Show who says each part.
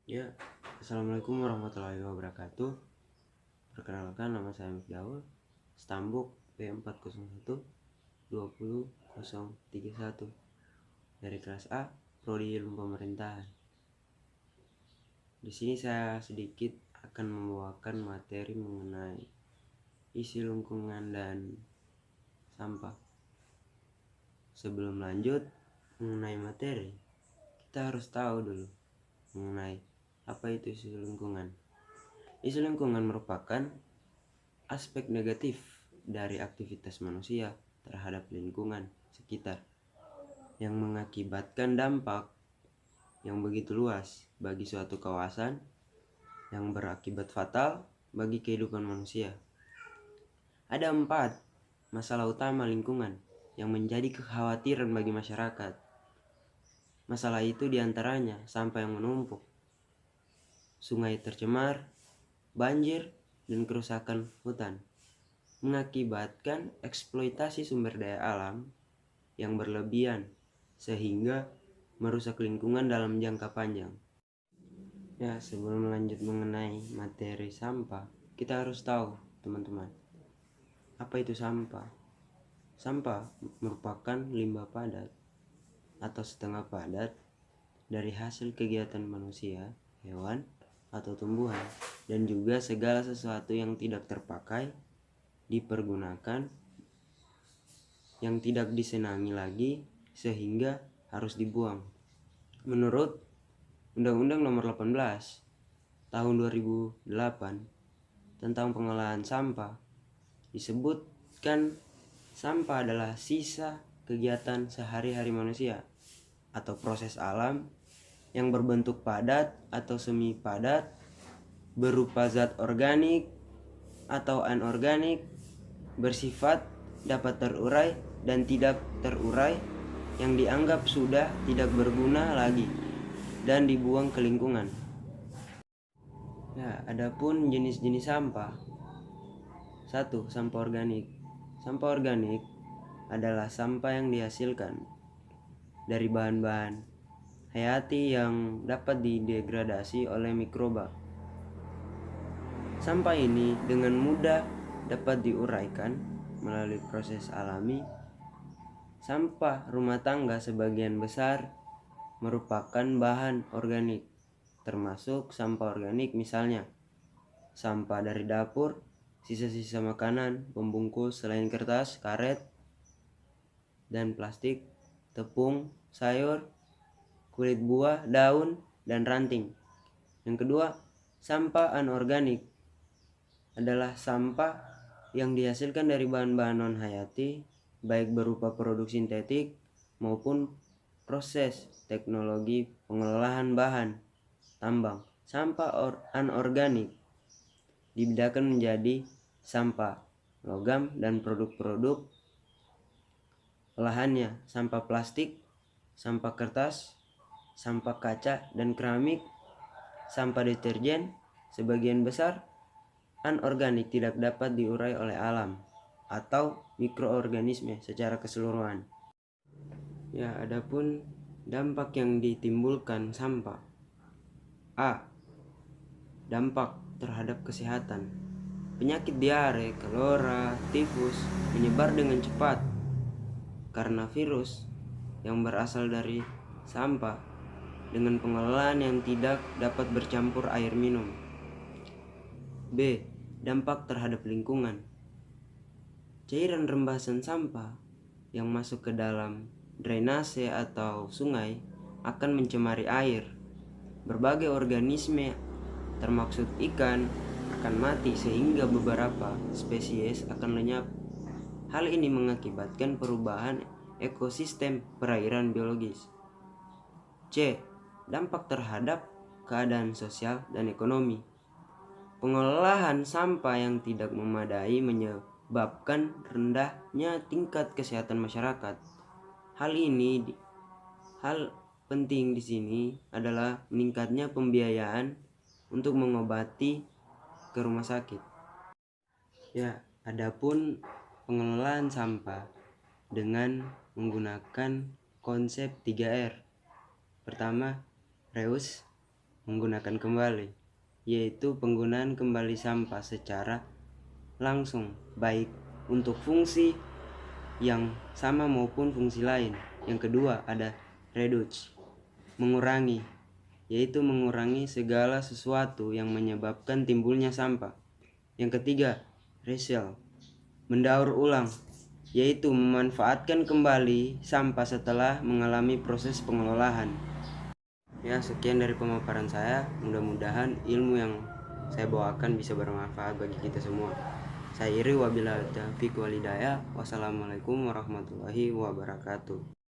Speaker 1: Ya, Assalamualaikum warahmatullahi wabarakatuh. Perkenalkan, nama saya Mifdaul, Stambuk P401-20031 dari kelas A, Prodi Ilmu Pemerintahan. Di sini saya sedikit akan membawakan materi mengenai isi lingkungan dan sampah. Sebelum lanjut mengenai materi, kita harus tahu dulu mengenai apa itu isu lingkungan. Isu lingkungan merupakan aspek negatif dari aktivitas manusia terhadap lingkungan sekitar yang mengakibatkan dampak yang begitu luas bagi suatu kawasan, yang berakibat fatal bagi kehidupan manusia. Ada 4 masalah utama lingkungan yang menjadi kekhawatiran bagi masyarakat. Masalah itu diantaranya sampah yang menumpuk, sungai tercemar, banjir, dan kerusakan hutan, mengakibatkan eksploitasi sumber daya alam yang berlebihan sehingga merusak lingkungan dalam jangka panjang. Ya, sebelum lanjut mengenai materi sampah, kita harus tahu, teman-teman, apa itu sampah. Sampah merupakan limbah padat atau setengah padat dari hasil kegiatan manusia, hewan, atau tumbuhan, dan juga segala sesuatu yang tidak terpakai, dipergunakan, yang tidak disenangi lagi, sehingga harus dibuang. Menurut Undang-Undang Nomor 18 Tahun 2008 tentang pengelolaan sampah, disebutkan sampah adalah sisa kegiatan sehari-hari manusia atau proses alam yang berbentuk padat atau semi padat, berupa zat organik atau anorganik, bersifat dapat terurai dan tidak terurai, yang dianggap sudah tidak berguna lagi dan dibuang ke lingkungan. Ya, adapun jenis-jenis sampah. 1. Sampah organik. Sampah organik adalah sampah yang dihasilkan dari bahan-bahan hayati yang dapat didegradasi oleh mikroba. Sampah ini dengan mudah dapat diuraikan melalui proses alami. Sampah rumah tangga sebagian besar merupakan bahan organik, termasuk sampah organik misalnya sampah dari dapur, sisa-sisa makanan, pembungkus selain kertas, karet, dan plastik, tepung, sayur, kulit buah, daun, dan ranting. Yang kedua, sampah anorganik adalah sampah yang dihasilkan dari bahan-bahan non-hayati, baik berupa produk sintetik maupun proses teknologi pengelolaan bahan tambang. Sampah anorganik dibedakan menjadi sampah logam dan produk-produk olahannya, sampah plastik, sampah kertas, sampah kaca dan keramik, sampah deterjen. Sebagian besar anorganik tidak dapat diurai oleh alam atau mikroorganisme secara keseluruhan. Ya, adapun dampak yang ditimbulkan sampah. A. Dampak terhadap kesehatan. Penyakit diare, kolera, tifus menyebar dengan cepat karena virus yang berasal dari sampah dengan pengelolaan yang tidak dapat bercampur air minum. B. Dampak terhadap lingkungan. Cairan rembasan sampah yang masuk ke dalam drainase atau sungai akan mencemari air. Berbagai organisme termaksud ikan akan mati sehingga beberapa spesies akan lenyap. Hal ini mengakibatkan perubahan ekosistem perairan biologis. C. Dampak terhadap keadaan sosial dan ekonomi. Pengelolaan sampah yang tidak memadai menyebabkan rendahnya tingkat kesehatan masyarakat. Hal penting di sini adalah meningkatnya pembiayaan untuk mengobati ke rumah sakit. Ya, adapun pengelolaan sampah dengan menggunakan konsep 3R. Pertama, reuse, menggunakan kembali, yaitu penggunaan kembali sampah secara langsung, baik untuk fungsi yang sama maupun fungsi lain. Yang kedua ada reduce, mengurangi, yaitu mengurangi segala sesuatu yang menyebabkan timbulnya sampah. Yang ketiga, recycle, mendaur ulang, yaitu memanfaatkan kembali sampah setelah mengalami proses pengelolaan. Ya, sekian dari pemaparan saya. Mudah-mudahan ilmu yang saya bawakan bisa bermanfaat bagi kita semua. Saya Iri, wabillahi taufiq wal hidayah. Wassalamualaikum warahmatullahi wabarakatuh.